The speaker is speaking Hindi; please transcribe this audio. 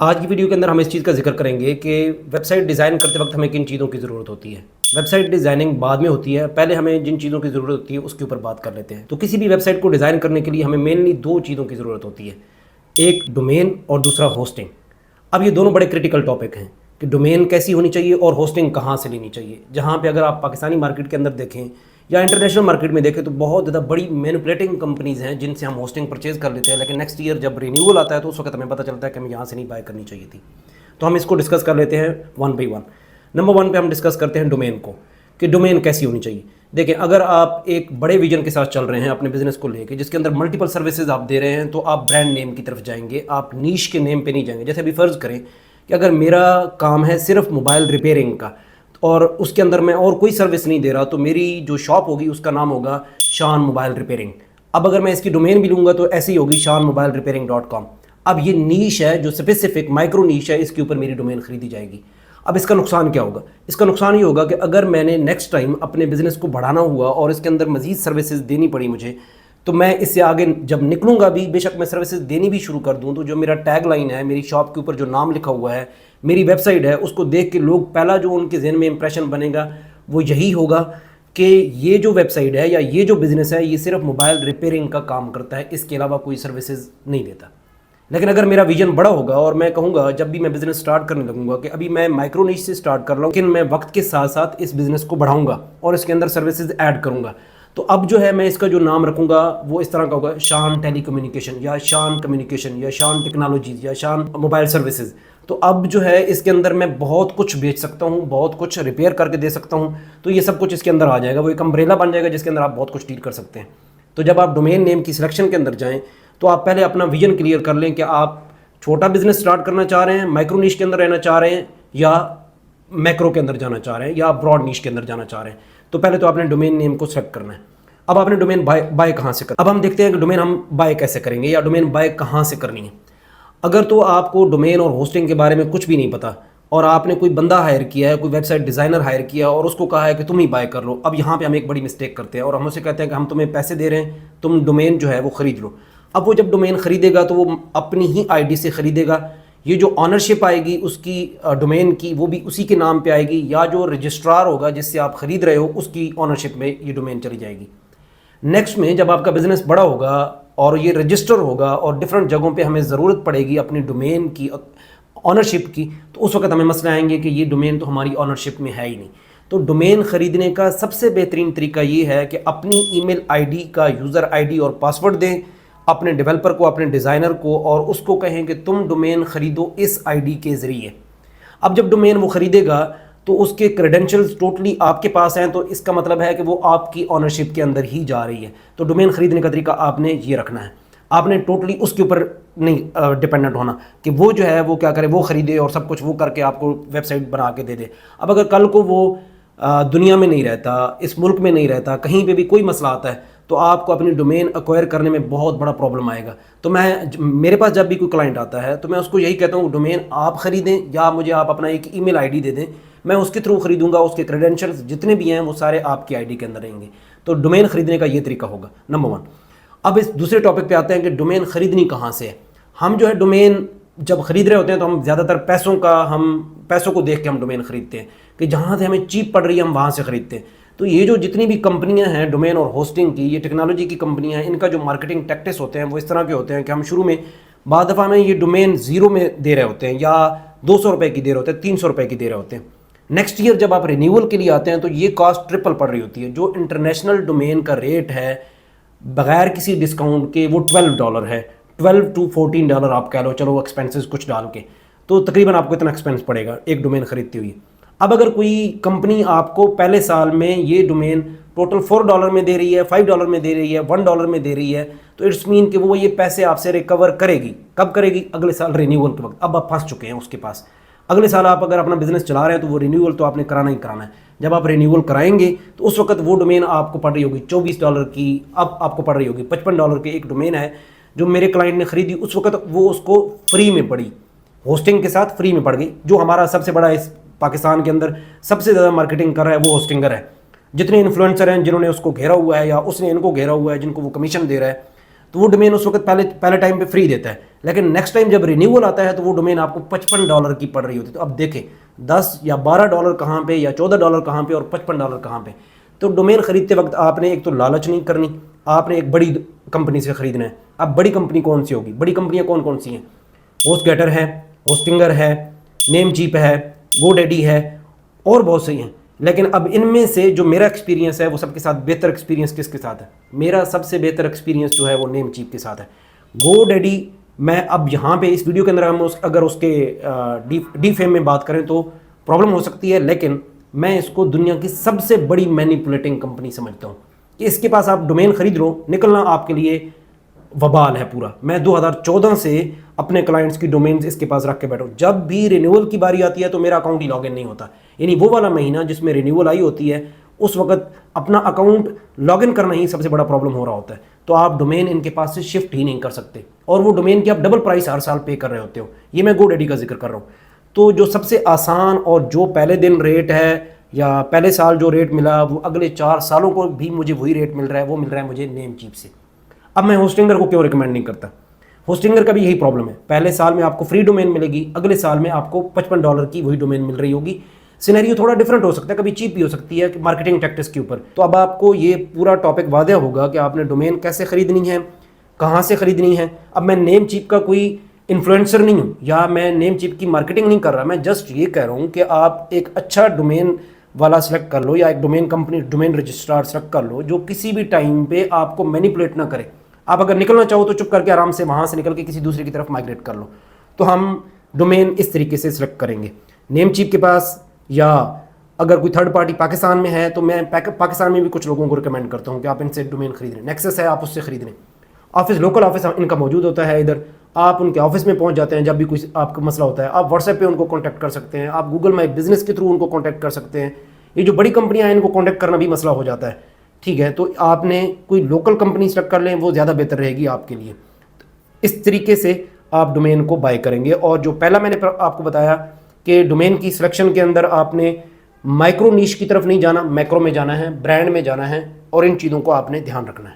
आज की वीडियो के अंदर हम इस चीज़ का जिक्र करेंगे कि वेबसाइट डिज़ाइन करते वक्त हमें किन चीज़ों की ज़रूरत होती है। वेबसाइट डिज़ाइनिंग बाद में होती है, पहले हमें जिन चीज़ों की ज़रूरत होती है उसके ऊपर बात कर लेते हैं। तो किसी भी वेबसाइट को डिज़ाइन करने के लिए हमें मेनली दो चीज़ों की ज़रूरत होती है, एक डोमेन और दूसरा होस्टिंग। अब ये दोनों बड़े क्रिटिकल टॉपिक हैं कि डोमेन कैसी होनी चाहिए और होस्टिंग कहाँ से लेनी चाहिए। जहाँ पे अगर आप पाकिस्तानी मार्केट के अंदर देखें या इंटरनेशनल मार्केट में देखें तो बहुत ज़्यादा बड़ी मैनिपुलेटिंग कंपनीज़ हैं जिनसे हम होस्टिंग परचेज़ कर लेते हैं, लेकिन नेक्स्ट ईयर जब रिन्यूअल आता है तो उस वक्त हमें पता चलता है कि हमें यहाँ से नहीं बाय करनी चाहिए थी। तो हम इसको डिस्कस कर लेते हैं one by one. Number one पे हम डिस्कस करते हैं डोमेन को, कि डोमेन कैसी होनी चाहिए। देखिए, अगर आप एक बड़े विजन के साथ चल रहे हैं अपने बिजनेस को लेके, जिसके अंदर मल्टीपल सर्विसेज आप दे रहे हैं, तो आप ब्रांड नेम की तरफ जाएंगे, आप नीश के नेम पे नहीं जाएंगे। जैसे अभी फ़र्ज़ करें कि अगर मेरा काम है सिर्फ मोबाइल रिपेयरिंग का और उसके अंदर मैं और कोई सर्विस नहीं दे रहा, तो मेरी जो शॉप होगी उसका नाम होगा शान मोबाइल रिपेयरिंग। अब अगर मैं इसकी डोमेन भी लूँगा तो ऐसी होगी shanmobilerepairing.com। अब ये नीश है, जो स्पेसिफिक माइक्रो नीश है, इसके ऊपर मेरी डोमेन खरीदी जाएगी। अब इसका नुकसान क्या होगा? इसका नुकसान ये होगा कि अगर मैंने नेक्स्ट टाइम अपने बिज़नेस को बढ़ाना हुआ और इसके अंदर मज़ीद सर्विसेज देनी पड़ी मुझे, तो मैं इससे आगे जब निकलूँगा भी, बेशक मैं सर्विसेज देनी भी शुरू कर दूँ, तो जो मेरा टैग लाइन है, मेरी शॉप के ऊपर जो नाम लिखा हुआ है, मेरी वेबसाइट है, उसको देख के लोग पहला जो उनके जहन में इंप्रेशन बनेगा वो यही होगा कि ये जो वेबसाइट है या ये जो बिज़नेस है ये सिर्फ मोबाइल रिपेयरिंग का काम करता है, इसके अलावा कोई सर्विसेज नहीं देता। लेकिन अगर मेरा विजन बड़ा होगा और मैं कहूँगा जब भी मैं बिज़नेस स्टार्ट करने लगूंगा कि अभी मैं माइक्रो नीश से स्टार्ट कर रहा हूँ, लेकिन मैं वक्त के साथ साथ इस बिज़नेस को बढ़ाऊंगा और इसके अंदर सर्विसेज ऐड करूँगा, तो अब जो है मैं इसका जो नाम रखूँगा वो इस तरह का होगा, शान टेलीकम्युनिकेशन या शान कम्युनिकेशन या शान टेक्नोलॉजीज या शान मोबाइल सर्विसेज। तो अब जो है इसके अंदर मैं बहुत कुछ बेच सकता हूँ, बहुत कुछ रिपेयर करके दे सकता हूँ, तो ये सब कुछ इसके अंदर आ जाएगा। वो एक अम्ब्रेला बन जाएगा जिसके अंदर आप बहुत कुछ डील कर सकते हैं। तो जब आप डोमेन नेम की सिलेक्शन के अंदर जाएँ तो आप पहले अपना विजन क्लियर कर लें कि आप छोटा बिजनेस स्टार्ट करना चाह रहे हैं, माइक्रो नीश के अंदर रहना चाह रहे हैं, या मैक्रो के अंदर जाना चाह रहे हैं, या ब्रॉड नीश के अंदर जाना चाह रहे हैं। तो पहले तो आपने डोमेन नेम को सेलेक्ट करना है। अब आपने डोमेन बाय कहाँ से करना, अब हम देखते हैं कि डोमेन हम बाय कैसे करेंगे या डोमेन बाय कहाँ से करनी है। अगर तो आपको डोमेन और होस्टिंग के बारे में कुछ भी नहीं पता और आपने कोई बंदा हायर किया है, कोई वेबसाइट डिज़ाइनर हायर किया और उसको कहा है कि तुम ही बाय कर लो, अब यहाँ पे हम एक बड़ी मिस्टेक करते हैं और हम उसे कहते हैं कि हम तुम्हें पैसे दे रहे हैं, तुम डोमेन जो है वो ख़रीद लो। अब वो जब डोमेन ख़रीदेगा तो वो अपनी ही आईडी से ख़रीदेगा, ये जो ऑनरशिप आएगी उसकी डोमेन की वो भी उसी के नाम पे आएगी, या जो रजिस्ट्रार होगा जिससे आप ख़रीद रहे हो उसकी ऑनरशिप में ये डोमेन चली जाएगी। नेक्स्ट में जब आपका बिज़नेस बड़ा होगा और ये रजिस्टर होगा और डिफरेंट जगहों पे हमें ज़रूरत पड़ेगी अपनी डोमेन की ऑनरशिप की, तो उस वक्त हमें मसले आएंगे कि ये डोमेन तो हमारी ऑनरशिप में है ही नहीं। तो डोमेन ख़रीदने का सबसे बेहतरीन तरीका ये है कि अपनी ईमेल आईडी का यूज़र आईडी और पासवर्ड दें अपने डेवलपर को, अपने डिज़ाइनर को, और उसको कहें कि तुम डोमेन ख़रीदो इस आईडी के ज़रिए। अब जब डोमेन वो ख़रीदेगा तो उसके क्रेडेंशियल्स टोटली आपके पास हैं, तो इसका मतलब है कि वो आपकी ऑनरशिप के अंदर ही जा रही है। तो डोमेन ख़रीदने का तरीका आपने ये रखना है, आपने टोटली उसके ऊपर नहीं डिपेंडेंट होना कि वो जो है वो क्या करे, वो ख़रीदे और सब कुछ वो करके आपको वेबसाइट बना के दे दे। अब अगर कल को वो दुनिया में नहीं रहता, इस मुल्क में नहीं रहता, कहीं पे भी कोई मसला आता है, तो आपको अपनी डोमेन एक्वायर करने में बहुत बड़ा प्रॉब्लम आएगा। तो मेरे पास जब भी कोई क्लाइंट आता है तो मैं उसको यही कहता हूँ, डोमेन आप ख़रीदें या मुझे आप अपना एक ईमेल आईडी दे दें, मैं उसके थ्रू ख़रीदूंगा, उसके क्रेडेंशियल्स जितने भी हैं वो सारे आपकी आईडी के अंदर रहेंगे। तो डोमेन ख़रीदने का ये तरीका होगा नंबर वन। अब इस दूसरे टॉपिक पे आते हैं कि डोमेन ख़रीदनी कहाँ से है। हम जो है डोमेन जब ख़रीद रहे होते हैं तो हम ज़्यादातर पैसों को देख के हम डोमेन ख़रीदते हैं कि जहाँ से हमें चीप पड़ रही है हम वहाँ से ख़रीदते हैं। तो ये जो जितनी भी कंपनियां हैं डोमेन और होस्टिंग की, ये टेक्नोलॉजी की कंपनियां हैं, इनका जो मार्केटिंग टैक्टिक्स होते हैं वो इस तरह के होते हैं कि हम शुरू में बाद दफ़ा में ये डोमेन ज़ीरो में दे रहे होते हैं या 200 रुपये की दे रहे होते हैं, 300 रुपये की दे रहे होते हैं। नेक्स्ट ईयर जब आप रिन्यूअल के लिए आते हैं तो ये कॉस्ट ट्रिपल पड़ रही होती है। जो इंटरनेशनल डोमेन का रेट है बग़ैर किसी डिस्काउंट के वो $12 है, $12 to $14 आप कह लो, चलो एक्सपेंसेस कुछ डाल के, तो तकरीबन आपको इतना एक्सपेंस पड़ेगा एक डोमेन ख़रीदती हुई। अब अगर कोई कंपनी आपको पहले साल में ये डोमेन टोटल $4 में दे रही है, $5 में दे रही है, $1 में दे रही है, तो इट्स मीन कि वो ये पैसे आपसे रिकवर करेगी। कब करेगी? अगले साल रिन्यूअल के वक्त। अब आप फंस चुके हैं उसके पास। अगले साल आप अगर अपना बिजनेस चला रहे हैं तो वो रिन्यूअल तो आपने कराना ही कराना है। जब आप रिन्यूअल कराएंगे तो उस वक्त वो डोमेन आपको पड़ रही होगी $24 की, अब आपको पड़ रही होगी $55 की। एक डोमेन है जो मेरे क्लाइंट ने ख़रीदी, उस वक्त वो उसको फ्री में पड़ी, होस्टिंग के साथ फ्री में पड़ गई। जो हमारा सबसे बड़ा इस पाकिस्तान के अंदर सबसे ज़्यादा मार्केटिंग कर रहा है वो होस्टिंगर है। जितने इन्फ्लुएंसर हैं जिन्होंने उसको घेरा हुआ है या उसने इनको घेरा हुआ है, जिनको वो कमीशन दे रहा है, तो वो डोमेन उस वक्त पहले टाइम पे फ्री देता है, लेकिन नेक्स्ट टाइम जब रिन्यूअल आता है तो वो डोमेन आपको $55 की पड़ रही होती है। तो अब देखें $10 या $12 कहाँ पे या $14 कहाँ पे और $55 कहाँ पे। तो डोमेन खरीदते वक्त आपने एक तो लालच नहीं करनी, आपने एक बड़ी कंपनी से ख़रीदना है। अब बड़ी कंपनी कौन सी होगी? बड़ी कंपनियाँ कौन कौन सी हैं? होस्टगेटर है, होस्टिंगर है, नेमचीप है, गोडैडी है और बहुत सही हैं। लेकिन अब इनमें से जो मेरा एक्सपीरियंस है वो सबके साथ बेहतर एक्सपीरियंस किसके साथ है? मेरा सबसे बेहतर एक्सपीरियंस जो है वो नेमचीप के साथ है। गोडैडी मैं अब यहाँ पे इस वीडियो के अंदर हम अगर उसके डी फेम में बात करें तो प्रॉब्लम हो सकती है, लेकिन मैं इसको दुनिया की सबसे बड़ी मैनिपुलेटिंग कंपनी समझता हूँ कि इसके पास आप डोमेन खरीद लो, निकलना आपके लिए वबाल है पूरा। मैं 2014 से अपने क्लाइंट्स की डोमेन्स इसके पास रख के बैठा हूँ। जब भी रिन्यूअल की बारी आती है तो मेरा अकाउंट ही लॉगिन नहीं होता, यानी वो वाला महीना जिसमें रिन्यूअल आई होती है उस वक्त अपना अकाउंट लॉगिन करना ही सबसे बड़ा प्रॉब्लम हो रहा होता है। तो आप डोमेन इनके पास से शिफ्ट ही नहीं कर सकते और वो डोमेन की आप डबल प्राइस हर साल पे कर रहे होते हो। ये मैं गोडैडी का जिक्र कर रहा हूँ। तो जो सबसे आसान और जो पहले दिन रेट है या पहले साल जो रेट मिला वो अगले 4 सालों को भी मुझे वही रेट मिल रहा है, वो मिल रहा है मुझे नेमचीप से। अब मैं होस्टिंगर को क्यों रिकमेंड नहीं करता? होस्टिंगर का भी यही प्रॉब्लम है, पहले साल में आपको फ्री डोमेन मिलेगी, अगले साल में आपको $55 की वही डोमेन मिल रही होगी। सिनेरियो थोड़ा डिफरेंट हो सकता है, कभी चीप भी हो सकती है मार्केटिंग टैक्टिक्स के ऊपर। तो अब आपको ये पूरा टॉपिक वादे होगा कि आपने डोमेन कैसे खरीदनी है, कहाँ से खरीदनी है। अब मैं नेमचीप का कोई इन्फ्लुएंसर नहीं हूँ या मैं नेमचीप की मार्केटिंग नहीं कर रहा, मैं जस्ट ये कह रहा हूँ कि आप एक अच्छा डोमेन वाला सेलेक्ट कर लो या एक domain company domain registrar select कर लो जो किसी भी टाइम पे आपको मैनिपुलेट ना करे। आप अगर निकलना चाहो तो चुप करके आराम से वहाँ से निकल के किसी दूसरे की तरफ माइग्रेट कर लो। तो हम डोमेन इस तरीके से सिलेक्ट करेंगे नेमचीप के पास, या अगर कोई थर्ड पार्टी पाकिस्तान में है तो मैं पाकिस्तान में भी कुछ लोगों को रिकमेंड करता हूँ कि आप इनसे डोमेन खरीद लें। नेक्सस है, आप उससे खरीद लें। ऑफिस, लोकल ऑफिस इनका मौजूद होता है इधर, आप उनके ऑफिस में पहुंच जाते हैं। जब भी कोई आपका मसला होता है आप व्हाट्सएप पे उनको कांटेक्ट कर सकते हैं, आप गूगल माई बिजनेस के थ्रू उनको कांटेक्ट कर सकते हैं। ये जो बड़ी कंपनियां हैं इनको कांटेक्ट करना भी मसला हो जाता है, ठीक है। तो आपने कोई लोकल कंपनी सेलेक्ट कर लें, वो ज़्यादा बेहतर रहेगी आपके लिए। इस तरीके से आप डोमेन को बाय करेंगे। और जो पहला मैंने आपको बताया कि डोमेन की सिलेक्शन के अंदर आपने माइक्रो नीश की तरफ नहीं जाना, मैक्रो में जाना है, ब्रांड में जाना है और इन चीज़ों को आपने ध्यान रखना है।